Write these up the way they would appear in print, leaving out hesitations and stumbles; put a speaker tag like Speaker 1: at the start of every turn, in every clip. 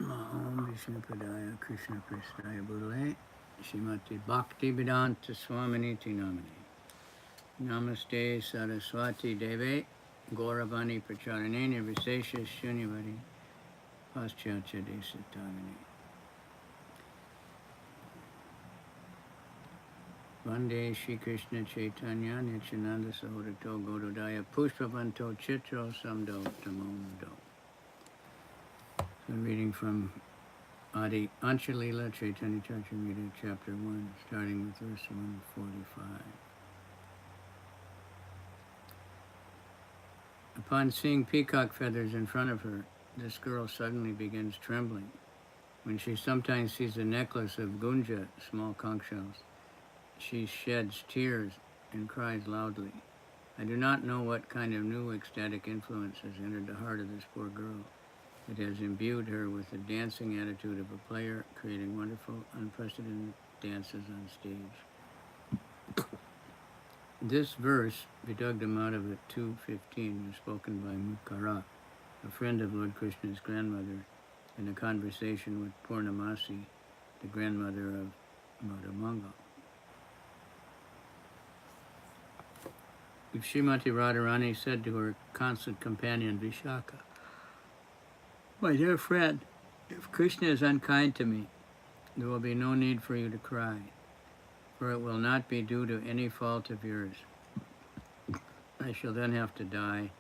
Speaker 1: Om Vishnu Padaya Krishna Prasthaya Bhutale Srimati Bhakti Vedanta Swaminiti Namani Namaste Saraswati Deve Gauravani Pracharaneni Visesha Shunyavadi Paschatya Desatavani Vande Shri Krishna Chaitanya Nityananda Sahodato Gaudodaya Pushpavanto Chitro Samdo Tamodo. So reading from Adi Anchalila Caitanya Caritamrta Chapter 1, starting with verse 145. Upon seeing peacock feathers in front of her, this girl suddenly begins trembling. When she sometimes sees a necklace of gunja, small conch shells, she sheds tears and cries loudly. I do not know what kind of new ecstatic influence has entered the heart of this poor girl. It has imbued her with the dancing attitude of a player, creating wonderful, unprecedented dances on stage. This verse, Vidagdhamadava 2:15, was spoken by Mukara, a friend of Lord Krishna's grandmother, in a conversation with Purnamasi, the grandmother of Madhamangal. If Srimati Radharani said to her constant companion Vishaka, "My dear friend, if Krishna is unkind to me, there will be no need for you to cry, for it will not be due to any fault of yours. I shall then have to die.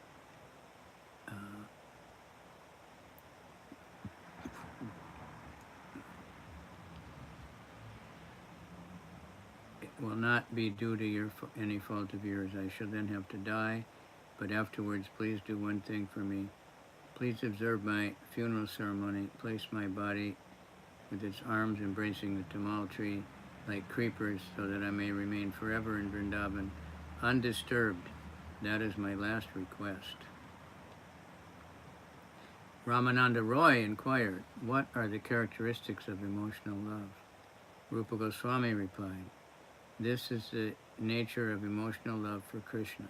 Speaker 1: It will not be due to any fault of yours. I shall then have to die, but afterwards please do one thing for me. Please observe my funeral ceremony. Place my body with its arms embracing the tamal tree like creepers, so that I may remain forever in Vrindavan, undisturbed. That is my last request." Ramananda Roy inquired, "What are the characteristics of emotional love?" Rupa Goswami replied, "This is the nature of emotional love for Krishna.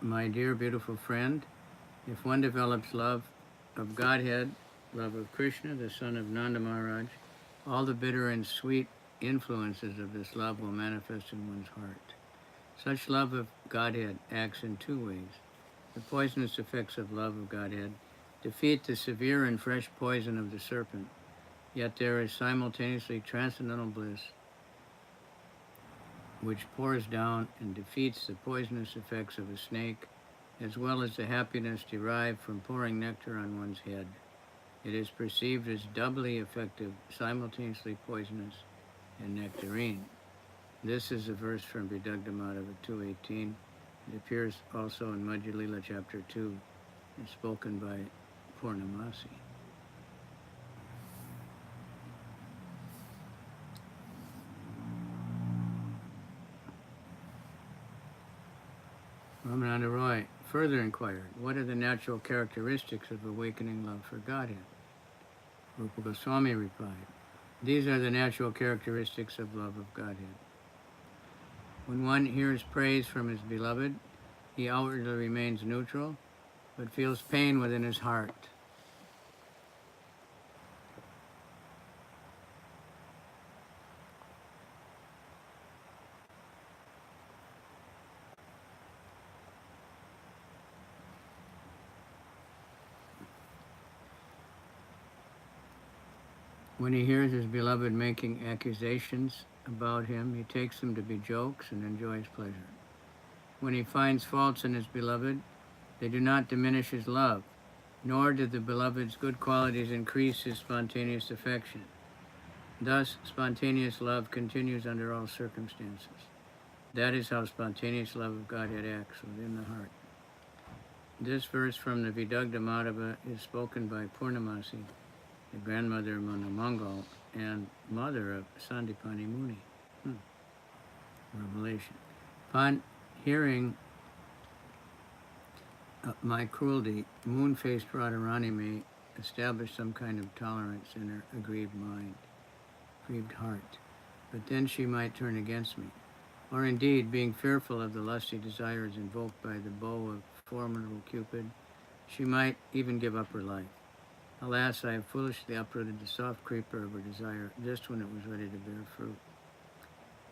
Speaker 1: My dear beautiful friend, if one develops love of Godhead, love of Krishna, the son of Nanda Maharaj, all the bitter and sweet influences of this love will manifest in one's heart. Such love of Godhead acts in two ways. The poisonous effects of love of Godhead defeat the severe and fresh poison of the serpent, yet there is simultaneously transcendental bliss, which pours down and defeats the poisonous effects of a snake, as well as the happiness derived from pouring nectar on one's head. It is perceived as doubly effective, simultaneously poisonous, and nectarine." This is a verse from Vidagdhamadava 2:18. It appears also in Madhya Lila chapter 2, and spoken by Purnamasi. Ramananda Roy further inquired, "What are the natural characteristics of awakening love for Godhead?" Rupa Goswami replied, "These are the natural characteristics of love of Godhead. When one hears praise from his beloved, he outwardly remains neutral, but feels pain within his heart. When he hears his beloved making accusations about him, he takes them to be jokes and enjoys pleasure. When he finds faults in his beloved, they do not diminish his love, nor do the beloved's good qualities increase his spontaneous affection. Thus, spontaneous love continues under all circumstances. That is how spontaneous love of Godhead acts within the heart." This verse from the Vidagdhamadava is spoken by Purnamasi, the grandmother of Madhamangal and mother of Sandipani Muni. Revelation. Upon hearing my cruelty, moon-faced Radharani may establish some kind of tolerance in her aggrieved mind, grieved heart, but then she might turn against me. Or indeed, being fearful of the lusty desires invoked by the bow of formidable Cupid, She might even give up her life. Alas, I have foolishly uprooted the soft creeper of her desire just when it was ready to bear fruit.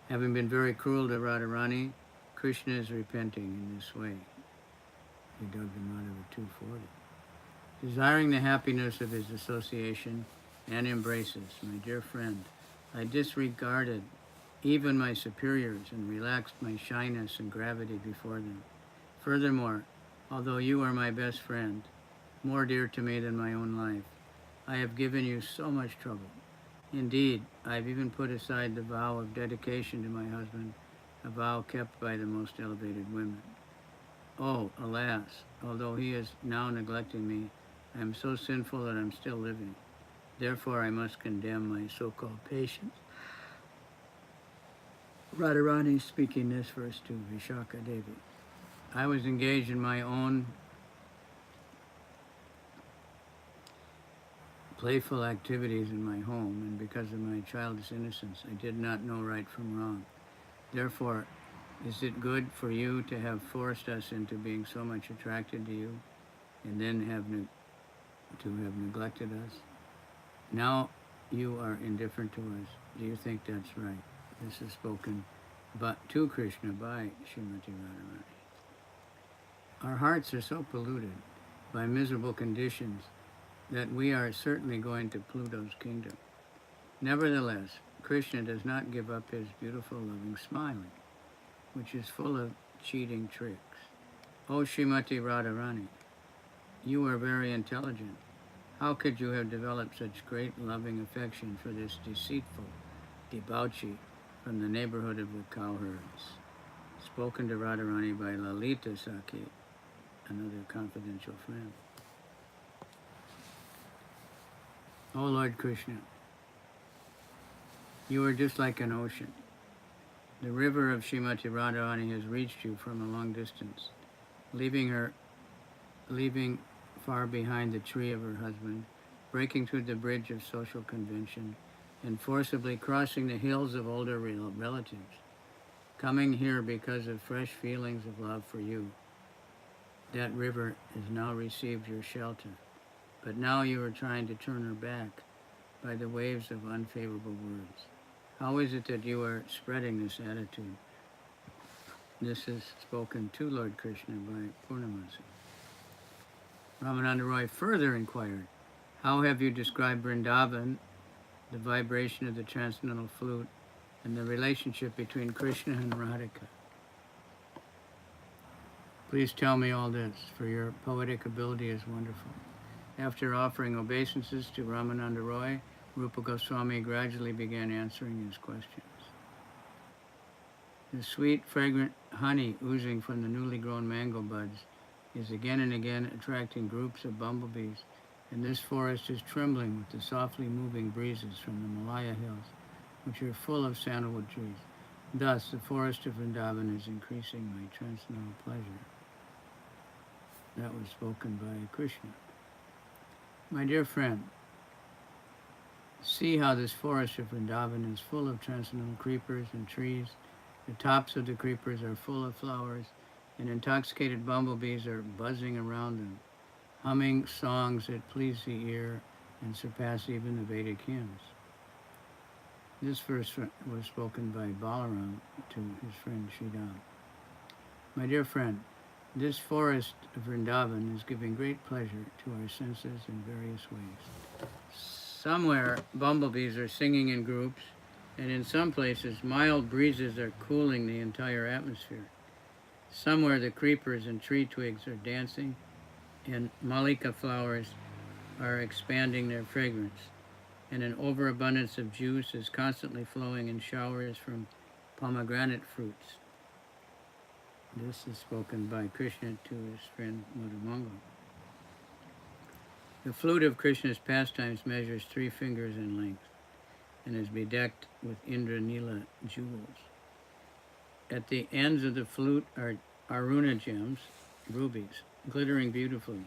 Speaker 1: Having been very cruel to Radharani, Krishna is repenting in this way. He dug them out of a 240. Desiring the happiness of his association and embraces, my dear friend, I disregarded even my superiors and relaxed my shyness and gravity before them. Furthermore, although you are my best friend, more dear to me than my own life, I have given you so much trouble. Indeed, I've even put aside the vow of dedication to my husband, a vow kept by the most elevated women. Oh, alas, although he is now neglecting me, I am so sinful that I'm still living. Therefore, I must condemn my so-called patience. Radharani speaking this verse to Vishaka Devi. I was engaged in my own playful activities in my home, and because of my childish innocence, I did not know right from wrong. Therefore, is it good for you to have forced us into being so much attracted to you, and then have neglected us? Now you are indifferent to us. Do you think that's right? This is spoken but to Krishna by Srimati Radharani. Our hearts are so polluted by miserable conditions that we are certainly going to Pluto's kingdom. Nevertheless, Krishna does not give up his beautiful, loving smiling, which is full of cheating tricks. O Srimati Radharani, you are very intelligent. How could you have developed such great loving affection for this deceitful debauchee from the neighborhood of the cowherds? Spoken to Radharani by Lalita Saki, another confidential friend. O Lord Krishna, you are just like an ocean. The river of Srimati Radharani has reached you from a long distance, leaving far behind the tree of her husband, breaking through the bridge of social convention, and forcibly crossing the hills of older relatives, coming here because of fresh feelings of love for you. That river has now received your shelter, but now you are trying to turn her back by the waves of unfavorable words. How is it that you are spreading this attitude? This is spoken to Lord Krishna by Purnamasi. Ramananda Roy further inquired, how have you described Vrindavan, the vibration of the transcendental flute, and the relationship between Krishna and Radhika? Please tell me all this, for your poetic ability is wonderful. After offering obeisances to Ramananda Roy, Rupa Goswami gradually began answering his questions. The sweet, fragrant honey oozing from the newly grown mango buds is again and again attracting groups of bumblebees, and this forest is trembling with the softly moving breezes from the Malaya hills, which are full of sandalwood trees. Thus, the forest of Vrindavan is increasing my transcendental pleasure. That was spoken by Krishna. My dear friend, see how this forest of Vrindavan is full of transcendental creepers and trees. The tops of the creepers are full of flowers, and intoxicated bumblebees are buzzing around them, humming songs that please the ear and surpass even the Vedic hymns. This verse was spoken by Balaram to his friend Sridham. My dear friend, this forest of Vrindavan is giving great pleasure to our senses in various ways. Somewhere, bumblebees are singing in groups, and in some places, mild breezes are cooling the entire atmosphere. Somewhere, the creepers and tree twigs are dancing, and malika flowers are expanding their fragrance, and an overabundance of juice is constantly flowing in showers from pomegranate fruits. This is spoken by Krishna to his friend Madhumangal. The flute of Krishna's pastimes measures 3 fingers in length and is bedecked with Indranila jewels. At the ends of the flute are Aruna gems, rubies, glittering beautifully,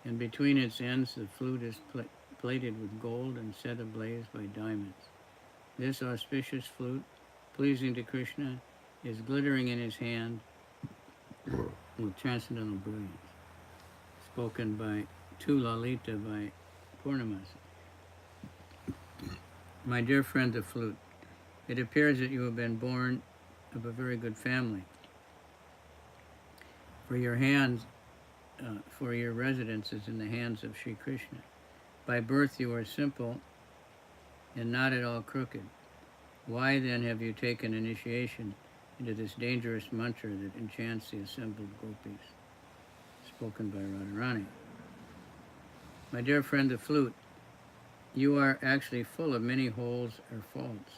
Speaker 1: and between its ends the flute is plated with gold and set ablaze by diamonds. This auspicious flute, pleasing to Krishna, is glittering in his hand with transcendental brilliance. spoken by to Lalita by Purnamasi. My dear friend the flute, it appears that you have been born of a very good family. For your residence is in the hands of Sri Krishna. By birth you are simple and not at all crooked. Why then have you taken initiation into this dangerous mantra that enchants the assembled gopis? Spoken by Radharani. My dear friend the flute, you are actually full of many holes or faults.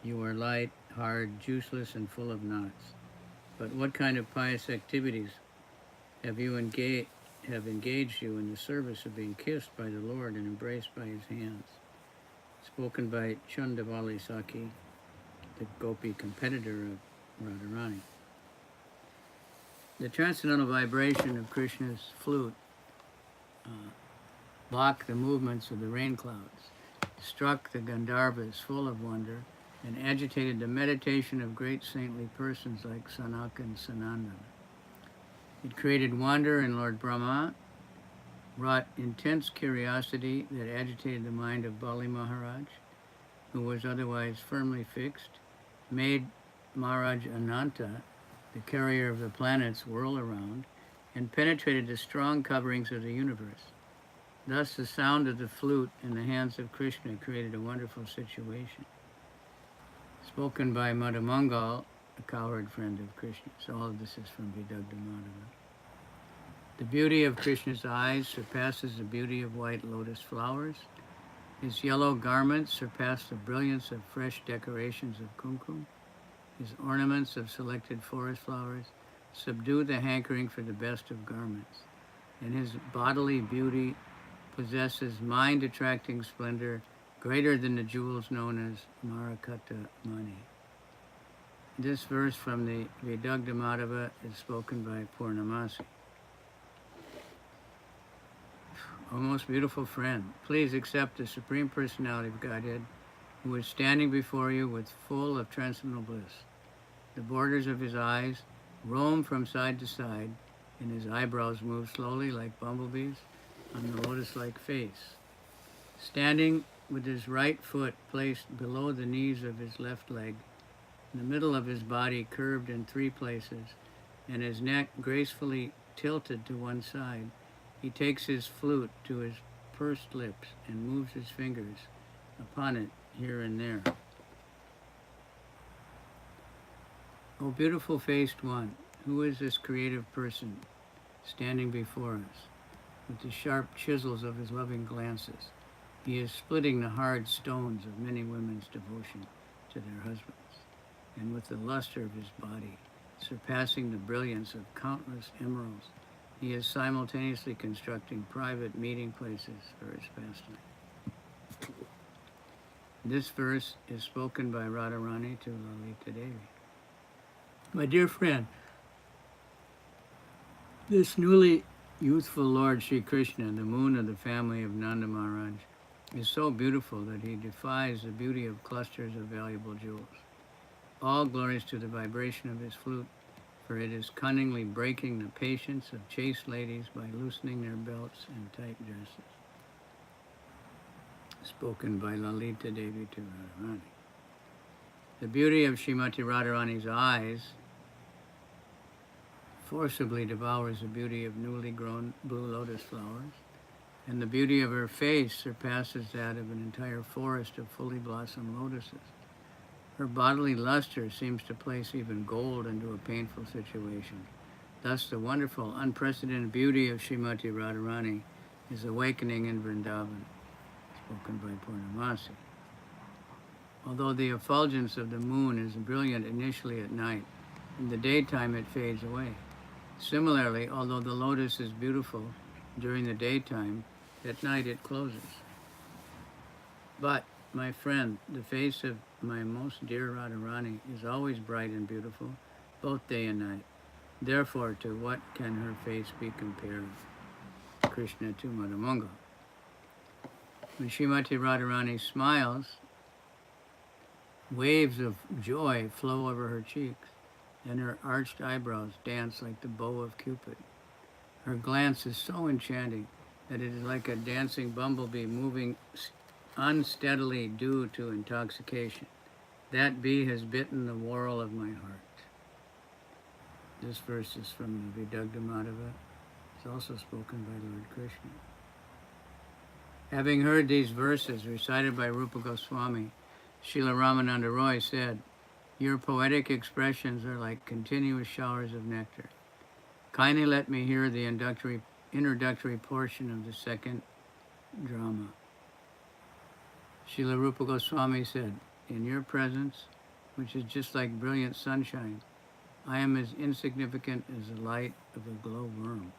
Speaker 1: You are light, hard, juiceless, and full of knots. But what kind of pious activities have engaged you in the service of being kissed by the Lord and embraced by his hands? Spoken by Chandavali Saki, the gopi competitor of Radharani. The transcendental vibration of Krishna's flute blocked the movements of the rain clouds, struck the Gandharvas full of wonder, and agitated the meditation of great saintly persons like Sanaka and Sananda. It created wonder in Lord Brahma, wrought intense curiosity that agitated the mind of Bali Maharaj, who was otherwise firmly fixed, made Maharaj Ananta, the carrier of the planets, whirl around, and penetrated the strong coverings of the universe. Thus the sound of the flute in the hands of Krishna created a wonderful situation. Spoken by Madhamangal, a cowherd friend of Krishna. So all of this is from Vidagdha Madhava. The beauty of Krishna's eyes surpasses the beauty of white lotus flowers. His yellow garments surpass the brilliance of fresh decorations of kumkum. His ornaments of selected forest flowers subdue the hankering for the best of garments. And his bodily beauty possesses mind-attracting splendor greater than the jewels known as Marakata Mani. This verse from the Vidagdha Madhava is spoken by Purnamasi. O most beautiful friend, please accept the Supreme Personality of Godhead, who is standing before you with full of transcendental bliss. The borders of his eyes roam from side to side, and his eyebrows move slowly like bumblebees on the lotus-like face. Standing with his right foot placed below the knees of his left leg, the middle of his body curved in 3 places, and his neck gracefully tilted to one side, he takes his flute to his pursed lips and moves his fingers upon it here and there. O beautiful-faced one, who is this creative person standing before us with the sharp chisels of his loving glances? He is splitting the hard stones of many women's devotion to their husbands, and with the luster of his body surpassing the brilliance of countless emeralds, he is simultaneously constructing private meeting places for his pastime. This verse is spoken by Radharani to Lalita Devi. My dear friend, this newly youthful Lord Sri Krishna, the moon of the family of Nanda Maharaj, is so beautiful that he defies the beauty of clusters of valuable jewels. All glories to the vibration of his flute, for it is cunningly breaking the patience of chaste ladies by loosening their belts and tight dresses. Spoken by Lalita Devi to Radharani. The beauty of Srimati Radharani's eyes forcibly devours the beauty of newly grown blue lotus flowers, and the beauty of her face surpasses that of an entire forest of fully blossomed lotuses. Her bodily luster seems to place even gold into a painful situation. Thus, the wonderful, unprecedented beauty of Srimati Radharani is awakening in Vrindavan, spoken by Purnamasi. Although the effulgence of the moon is brilliant initially at night, in the daytime it fades away. Similarly, although the lotus is beautiful during the daytime, at night it closes. But, my friend, the face of my most dear Radharani is always bright and beautiful, both day and night. Therefore, to what can her face be compared? Krishna to Madhamangal. When Srimati Radharani smiles, waves of joy flow over her cheeks, and her arched eyebrows dance like the bow of Cupid. Her glance is so enchanting that it is like a dancing bumblebee moving unsteadily due to intoxication. That bee has bitten the whorl of my heart. This verse is from the Vidagdhamadeva. It's also spoken by Lord Krishna. Having heard these verses recited by Rupa Goswami, Srila Ramananda Roy said, "Your poetic expressions are like continuous showers of nectar. Kindly let me hear the introductory portion of the second drama." Srila Rupa Goswami said, "In your presence, which is just like brilliant sunshine, I am as insignificant as the light of a glowworm.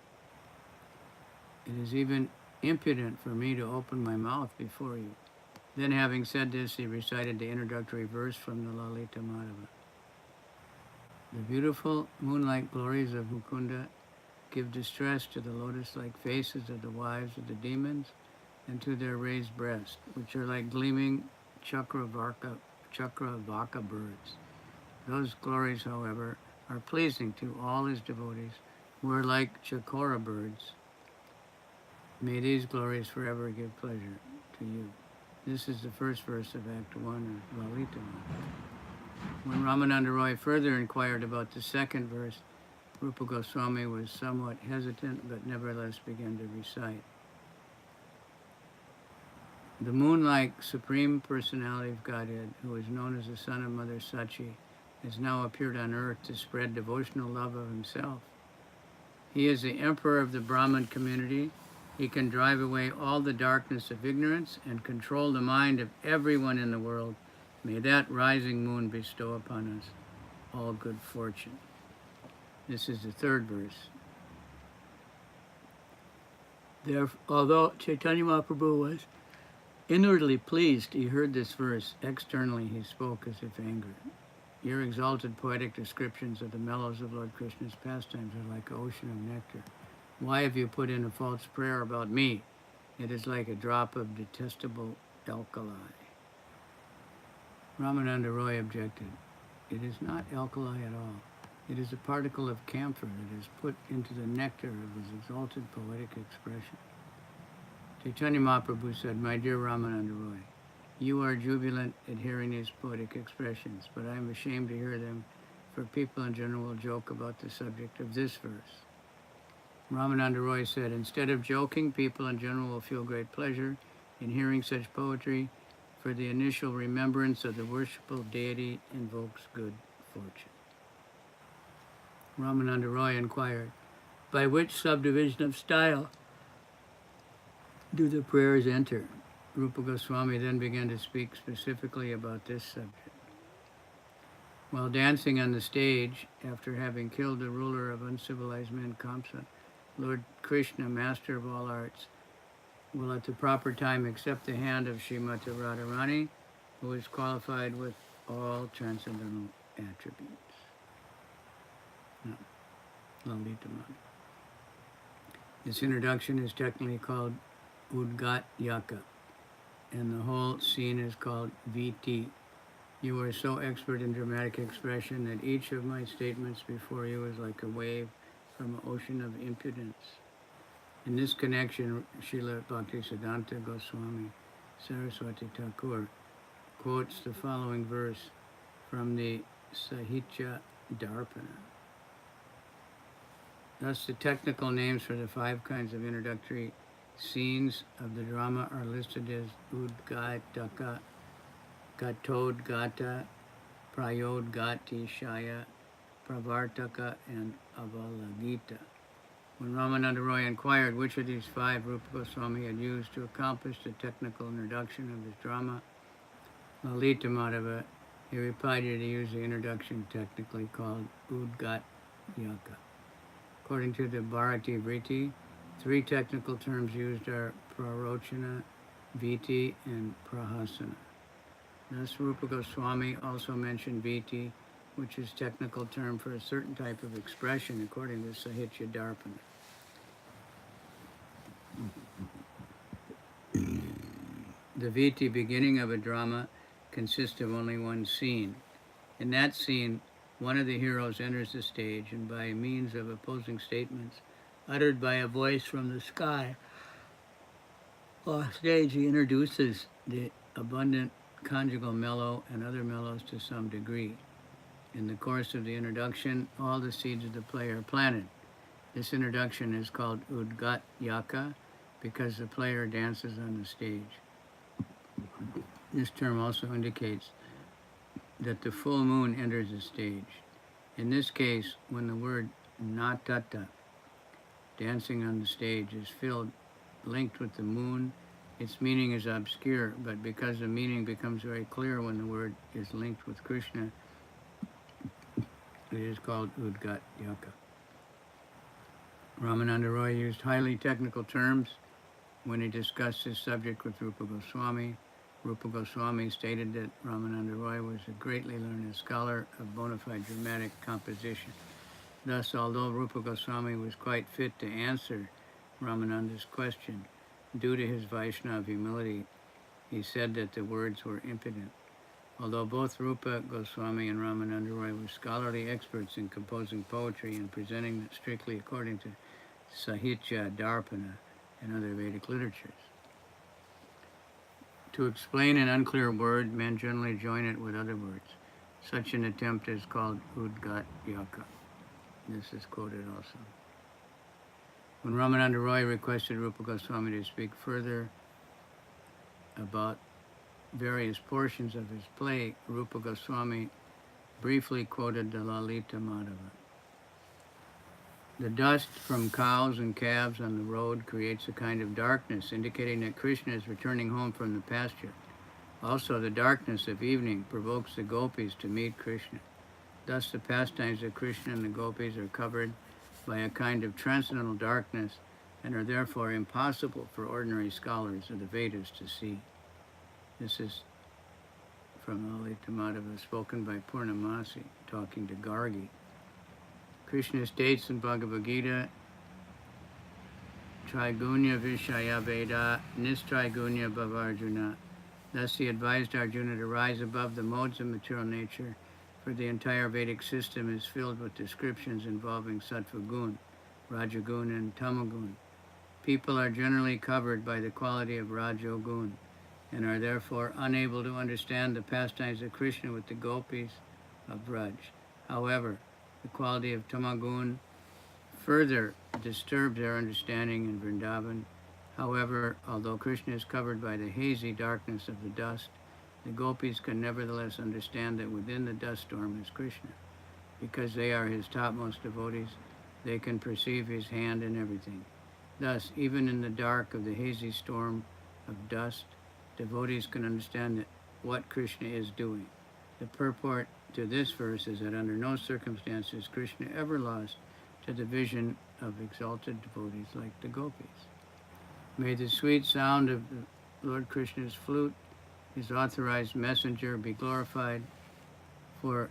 Speaker 1: It is even impudent for me to open my mouth before you." Then, having said this, he recited the introductory verse from the Lalita Madhava. The beautiful moonlight glories of Mukunda give distress to the lotus-like faces of the wives of the demons and to their raised breasts, which are like gleaming chakravaka birds. Those glories, however, are pleasing to all his devotees who are like chakora birds. May these glories forever give pleasure to you. This is the first verse of Act 1 of Lalita. When Ramananda Roy further inquired about the second verse, Rupa Goswami was somewhat hesitant, but nevertheless began to recite. The moon-like Supreme Personality of Godhead, who is known as the son of Mother Sachi, has now appeared on earth to spread devotional love of himself. He is the emperor of the Brahman community. He can drive away all the darkness of ignorance and control the mind of everyone in the world. May that rising moon bestow upon us all good fortune. This is the third verse. Although Caitanya Mahaprabhu was inwardly pleased he heard this verse, externally he spoke as if angered. Your exalted poetic descriptions of the mellows of Lord Krishna's pastimes are like an ocean of nectar. Why have you put in a false prayer about me? It is like a drop of detestable alkali. Ramananda Roy objected. It is not alkali at all. It is a particle of camphor that is put into the nectar of his exalted poetic expression. Caitanya Mahaprabhu said, "My dear Ramananda Roy, you are jubilant at hearing these poetic expressions, but I am ashamed to hear them, for people in general will joke about the subject of this verse." Ramananda Roy said, "Instead of joking, people in general will feel great pleasure in hearing such poetry, for the initial remembrance of the worshipful deity invokes good fortune." Ramananda Roy inquired, "By which subdivision of style do the prayers enter?" Rupa Goswami then began to speak specifically about this subject. While dancing on the stage, after having killed the ruler of uncivilized men, Kamsa, Lord Krishna, master of all arts, will at the proper time accept the hand of Srimati Radharani, who is qualified with all transcendental attributes. Lalita Madhava. This introduction is technically called Udgat Yaka, and the whole scene is called VT. You are so expert in dramatic expression that each of my statements before you is like a wave from an ocean of impudence. In this connection, Srila Bhaktisiddhanta Goswami Saraswati Thakur quotes the following verse from the Sahitya Darpana. Thus, the technical names for the 5 kinds of introductory scenes of the drama are listed as Udgataka, Gatodgata, Prayodgati Shaya, Pravartaka, and Avalagita. When Ramananda Roy inquired which of these 5 Rupa Goswami had used to accomplish the technical introduction of his drama, Lalita Madhava, he replied that he used the introduction technically called Udgat Yaka. According to the Bharati Vriti, 3 technical terms used are Prarochana, Viti, and Prahasana. Thus, Rupa Goswami also mentioned Viti, which is technical term for a certain type of expression according to Sahitya Darpana. The Viti beginning of a drama consists of only one scene. In that scene, one of the heroes enters the stage and by means of opposing statements uttered by a voice from the sky. Off stage, he introduces the abundant conjugal mellow and other mellows to some degree. In the course of the introduction, all the seeds of the play are planted. This introduction is called Udgat Yaka because the player dances on the stage. This term also indicates that the full moon enters the stage. In this case, when the word Natata, dancing on the stage, is linked with the moon, its meaning is obscure, but because the meaning becomes very clear when the word is linked with Krishna, it is called Udgat Yaka. Ramananda Roy used highly technical terms when he discussed this subject with Rupa Goswami. Rupa Goswami stated that Ramananda Roy was a greatly learned scholar of bona fide dramatic composition. Thus, although Rupa Goswami was quite fit to answer Ramananda's question, due to his Vaishnava humility, he said that the words were impotent. Although both Rupa Goswami and Ramananda Roy were scholarly experts in composing poetry and presenting it strictly according to Sahitya, Darpana, and other Vedic literatures. To explain an unclear word, men generally join it with other words. Such an attempt is called Udgat Yaka. This is quoted also. When Ramananda Roy requested Rupa Goswami to speak further about various portions of his play, Rupa Goswami briefly quoted the Lalita Madhava. The dust from cows and calves on the road creates a kind of darkness, indicating that Krishna is returning home from the pasture. Also, the darkness of evening provokes the gopis to meet Krishna. Thus, the pastimes of Krishna and the gopis are covered by a kind of transcendental darkness and are therefore impossible for ordinary scholars of the Vedas to see. This is from Lalita Madhava, spoken by Purnamasi, talking to Gargi. Krishna states in Bhagavad Gita, Trigunya Vishaya Veda Nistrigunya Bhavarjuna. Thus he advised Arjuna to rise above the modes of material nature, for the entire Vedic system is filled with descriptions involving Sattva Gun, Rajagun, and Tamagun. People are generally covered by the quality of Rajogun and are therefore unable to understand the pastimes of Krishna with the gopis of Braj. However, the quality of Tamagun further disturbs their understanding in Vrindavan. However, although Krishna is covered by the hazy darkness of the dust, the gopis can nevertheless understand that within the dust storm is Krishna. Because they are his topmost devotees, they can perceive his hand in everything. Thus, even in the dark of the hazy storm of dust, devotees can understand what Krishna is doing. The purport to this verse is that under no circumstances Krishna ever lost to the vision of exalted devotees like the gopis. May the sweet sound of the Lord Krishna's flute, his authorized messenger, be glorified, for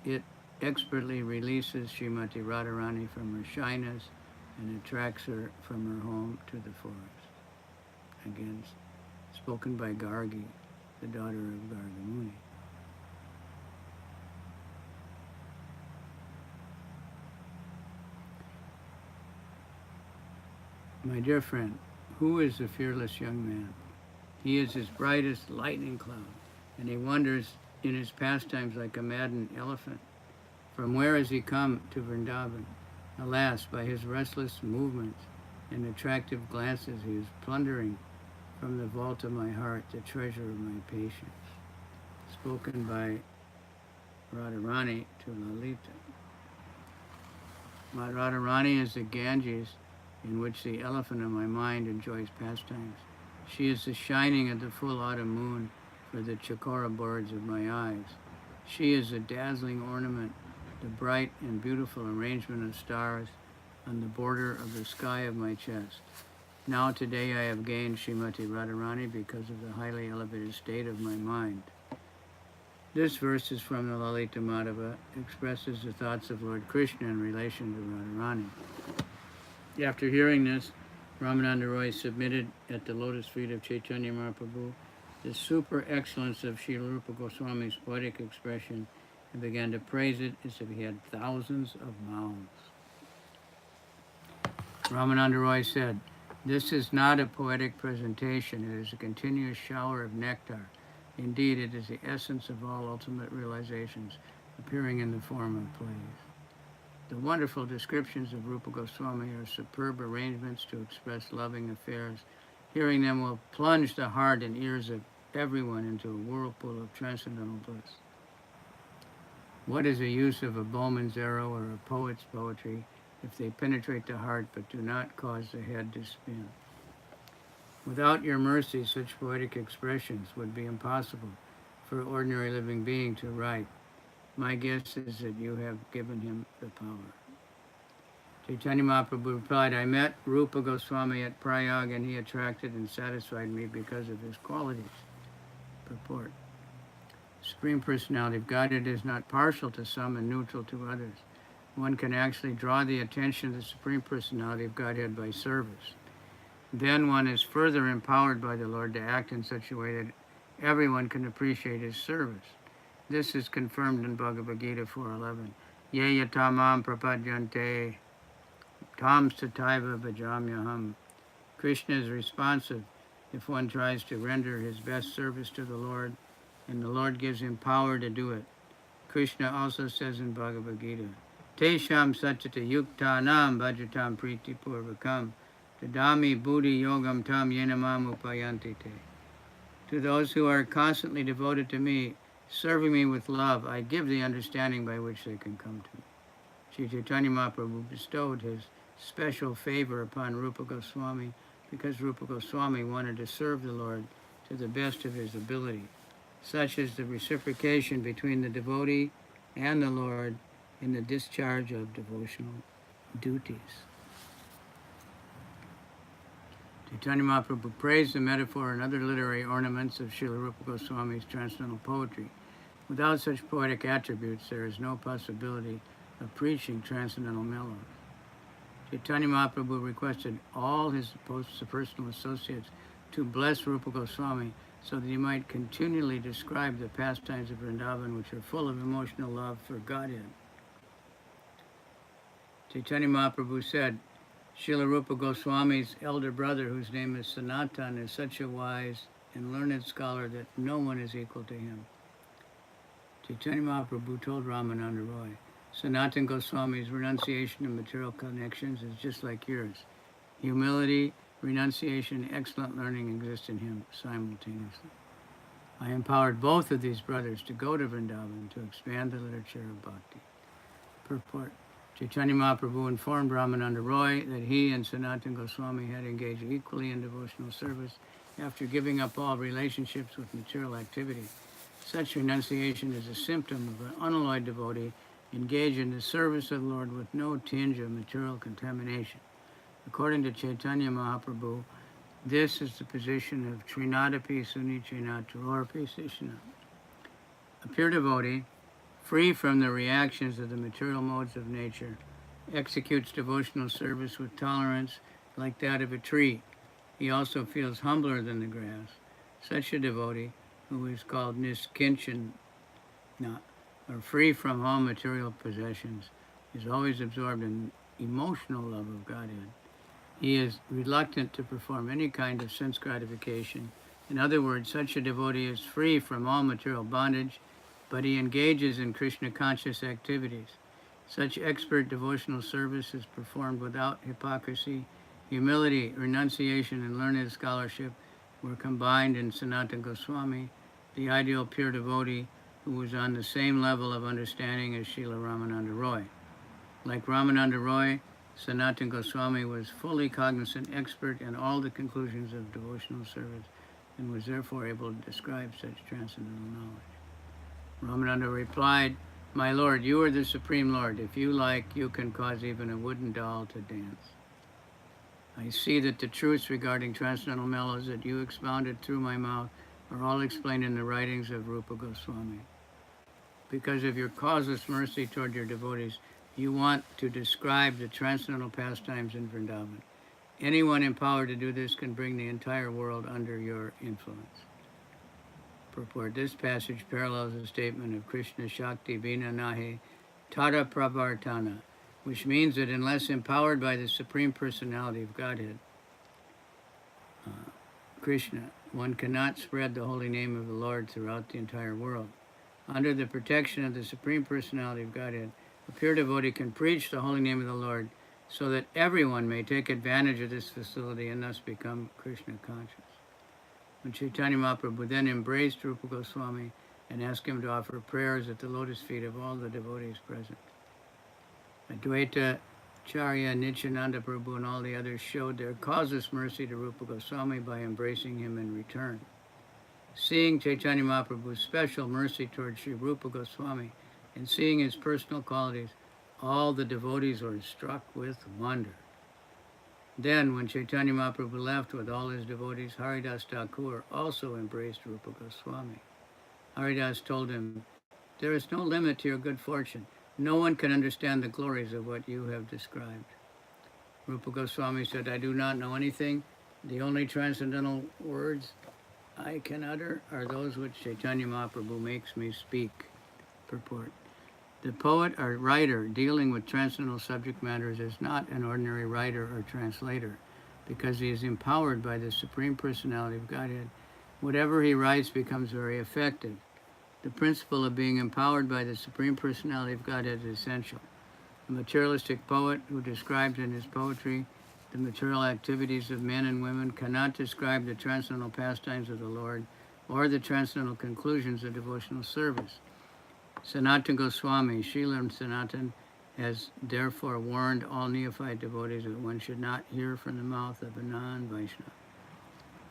Speaker 1: it expertly releases Srimati Radharani from her shyness and attracts her from her home to the forest. Again, spoken by Gargi, the daughter of Garga Muni. My dear friend, who is the fearless young man? He is his brightest lightning cloud, and he wanders in his pastimes like a maddened elephant. From where has he come to Vrindavan? Alas, by his restless movements and attractive glances, he is plundering from the vault of my heart the treasure of my patience. Spoken by Radharani to Lalita. My Radharani is the Ganges in which the elephant of my mind enjoys pastimes. She is the shining of the full autumn moon for the chakora birds of my eyes. She is the dazzling ornament, the bright and beautiful arrangement of stars on the border of the sky of my chest. Now today I have gained Srimati Radharani because of the highly elevated state of my mind. This verse is from the Lalita Madhava, expresses the thoughts of Lord Krishna in relation to Radharani. After hearing this, Ramananda Roy submitted at the lotus feet of Caitanya Mahaprabhu the super excellence of Srila Rupa Goswami's poetic expression and began to praise it as if he had thousands of mouths. Ramananda Roy said, "This is not a poetic presentation, it is a continuous shower of nectar. Indeed, it is the essence of all ultimate realizations, appearing in the form of plays." The wonderful descriptions of Rupa Goswami are superb arrangements to express loving affairs. Hearing them will plunge the heart and ears of everyone into a whirlpool of transcendental bliss. What is the use of a bowman's arrow or a poet's poetry if they penetrate the heart but do not cause the head to spin? Without your mercy, such poetic expressions would be impossible for an ordinary living being to write. My guess is that you have given him the power. Chaitanya Mahaprabhu replied, I met Rupa Goswami at Prayag and he attracted and satisfied me because of his qualities. Purport. Supreme Personality of Godhead is not partial to some and neutral to others. One can actually draw the attention of the Supreme Personality of Godhead by service. Then one is further empowered by the Lord to act in such a way that everyone can appreciate his service. This is confirmed in Bhagavad Gita 4:11. Ye yatamam prapadyante tam sataiva bhajamyaham. Krishna is responsive if one tries to render his best service to the Lord, and the Lord gives him power to do it. Krishna also says in Bhagavad Gita, Tesham satyata yuktanam bhajatam priti purvakam tadami buddhi yogam tam yenamam upayanti te. To those who are constantly devoted to me, serving me with love, I give the understanding by which they can come to me. Sri Caitanya Mahaprabhu bestowed his special favor upon Rupa Goswami because Rupa Goswami wanted to serve the Lord to the best of his ability. Such is the reciprocation between the devotee and the Lord in the discharge of devotional duties. Chaitanya Mahaprabhu praised the metaphor and other literary ornaments of Srila Rupa Goswami's transcendental poetry. Without such poetic attributes, there is no possibility of preaching transcendental melodies. Chaitanya Mahaprabhu requested all his personal associates to bless Rupa Goswami so that he might continually describe the pastimes of Vrindavan, which are full of emotional love for Godhead. Chaitanya Mahaprabhu said, Srila Rupa Goswami's elder brother, whose name is Sanatan, is such a wise and learned scholar that no one is equal to him. Chaitanya Mahaprabhu told Ramananda Roy, Sanatan Goswami's renunciation of material connections is just like yours. Humility, renunciation, and excellent learning exist in him simultaneously. I empowered both of these brothers to go to Vrindavan to expand the literature of bhakti. Purport. Chaitanya Mahaprabhu informed Ramananda Roy that he and Sanatan Goswami had engaged equally in devotional service after giving up all relationships with material activity. Such renunciation is a symptom of an unalloyed devotee engaged in the service of the Lord with no tinge of material contamination. According to Chaitanya Mahaprabhu, this is the position of Trinadapi Sunichinat Tororpi Sishna. A pure devotee, free from the reactions of the material modes of nature, executes devotional service with tolerance like that of a tree. He also feels humbler than the grass. Such a devotee, who is called Niskinchana, or free from all material possessions, is always absorbed in emotional love of Godhead. He is reluctant to perform any kind of sense gratification. In other words, such a devotee is free from all material bondage, but he engages in Krishna-conscious activities. Such expert devotional service is performed without hypocrisy. Humility, renunciation, and learned scholarship were combined in Sanatana Goswami, the ideal pure devotee who was on the same level of understanding as Srila Ramananda Roy. Like Ramananda Roy, Sanatana Goswami was fully cognizant, expert in all the conclusions of devotional service, and was therefore able to describe such transcendental knowledge. Ramananda replied, My Lord, you are the Supreme Lord. If you like, you can cause even a wooden doll to dance. I see that the truths regarding transcendental melodies that you expounded through my mouth are all explained in the writings of Rupa Goswami. Because of your causeless mercy toward your devotees, you want to describe the transcendental pastimes in Vrindavan. Anyone empowered to do this can bring the entire world under your influence. Purport. This passage parallels the statement of Krishna Shakti Vina Nahi Tara Pravartana, which means that unless empowered by the Supreme Personality of Godhead, Krishna, one cannot spread the holy name of the Lord throughout the entire world. Under the protection of the Supreme Personality of Godhead, a pure devotee can preach the holy name of the Lord so that everyone may take advantage of this facility and thus become Krishna conscious. When Caitanya Mahaprabhu then embraced Rupa Goswami and asked him to offer prayers at the lotus feet of all the devotees present, Advaita Charya, Nityananda Prabhu, and all the others showed their causeless mercy to Rupa Goswami by embracing him in return. Seeing Caitanya Mahaprabhu's special mercy towards Sri Rupa Goswami and seeing his personal qualities, all the devotees were struck with wonder. Then, when Caitanya Mahaprabhu left with all his devotees, Haridas Thakur also embraced Rupa Goswami. Haridas told him, "There is no limit to your good fortune. No one can understand the glories of what you have described." Rupa Goswami said, "I do not know anything. The only transcendental words I can utter are those which Caitanya Mahaprabhu makes me speak." Purport. The poet or writer dealing with transcendental subject matters is not an ordinary writer or translator, because he is empowered by the Supreme Personality of Godhead. Whatever he writes becomes very effective. The principle of being empowered by the Supreme Personality of Godhead is essential. A materialistic poet who describes in his poetry the material activities of men and women cannot describe the transcendental pastimes of the Lord or the transcendental conclusions of devotional service. Sanatana Goswami, Srila Sanatana, has therefore warned all neophyte devotees that one should not hear from the mouth of a non-Vaishnava.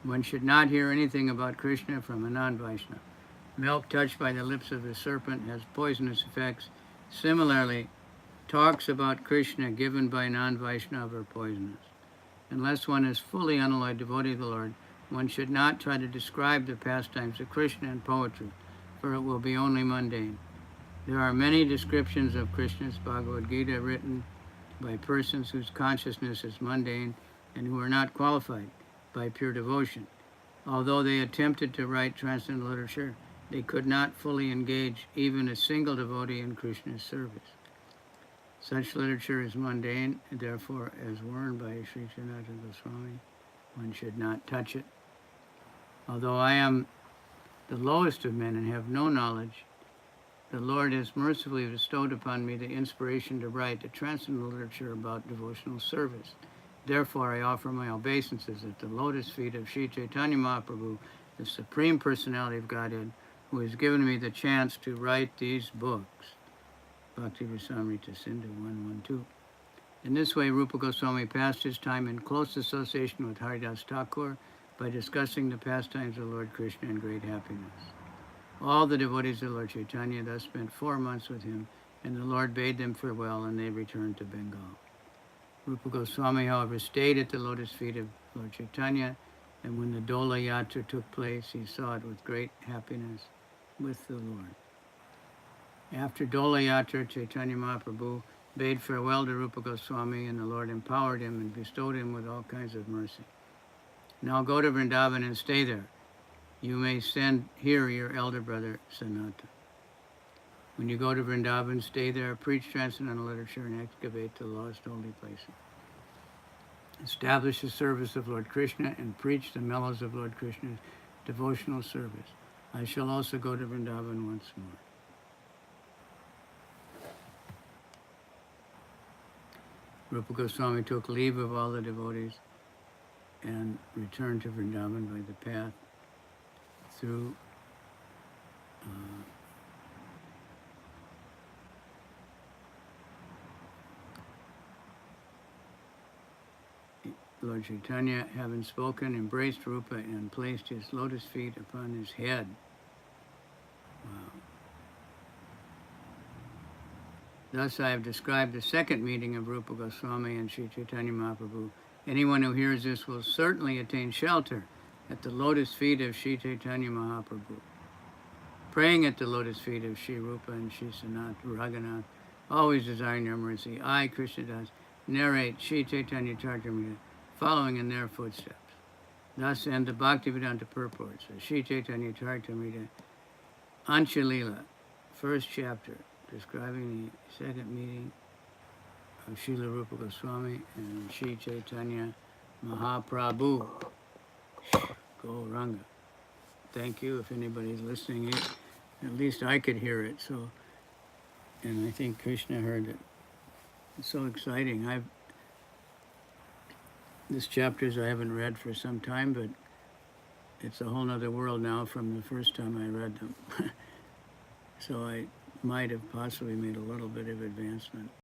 Speaker 1: One should not hear anything about Krishna from a non-Vaishnava. Milk touched by the lips of the serpent has poisonous effects. Similarly, talks about Krishna given by non-Vaishnava are poisonous. Unless one is fully unalloyed devotee of the Lord, one should not try to describe the pastimes of Krishna in poetry, for it will be only mundane. There are many descriptions of Krishna's Bhagavad Gita written by persons whose consciousness is mundane and who are not qualified by pure devotion. Although they attempted to write transcendental literature, they could not fully engage even a single devotee in Krishna's service. Such literature is mundane, and therefore, as warned by Sri Sanatana Goswami, one should not touch it. Although I am the lowest of men and have no knowledge, the Lord has mercifully bestowed upon me the inspiration to write the transcendental literature about devotional service. Therefore, I offer my obeisances at the lotus feet of Sri Caitanya Mahaprabhu, the Supreme Personality of Godhead, who has given me the chance to write these books. Bhakti Rasamrita Sindhu 112. In this way, Rupa Goswami passed his time in close association with Haridas Thakur by discussing the pastimes of Lord Krishna in great happiness. All the devotees of Lord Chaitanya thus spent 4 months with him, and the Lord bade them farewell, and they returned to Bengal. Rupa Goswami, however, stayed at the lotus feet of Lord Chaitanya, and when the Dola Yatra took place, he saw it with great happiness with the Lord. After Dola Yatra, Caitanya Mahaprabhu bade farewell to Rupa Goswami, and the Lord empowered him and bestowed him with all kinds of mercy. "Now go to Vrindavan and stay there. You may send here your elder brother, Sanatana. When you go to Vrindavan, stay there, preach transcendental literature, and excavate the lost holy places. Establish the service of Lord Krishna and preach the mellows of Lord Krishna's devotional service. I shall also go to Vrindavan once more." Rupa Goswami took leave of all the devotees and returned to Vrindavan by the path through Lord Chaitanya, having spoken, embraced Rupa and placed his lotus feet upon his head. Wow. Thus I have described the second meeting of Rupa Goswami and Sri Caitanya Mahaprabhu. Anyone who hears this will certainly attain shelter at the lotus feet of Sri Caitanya Mahaprabhu. Praying at the lotus feet of Sri Rupa and Sri Sanat Raghunath, always desiring their mercy, I, Krishnadas, narrate Sri Caitanya Caritamrta, following in their footsteps. Thus end the Bhaktivedanta purports of Sri Caitanya Caritamrta, Anchalila, first chapter, describing the second meeting of Srila Rupa Goswami and Sri Chaitanya Mahaprabhu. Go Ranga. Thank you. If anybody's listening, at least I could hear it. So, and I think Krishna heard it. It's so exciting. This chapters I haven't read for some time, but it's a whole nother world now from the first time I read them. So I might have possibly made a little bit of advancement.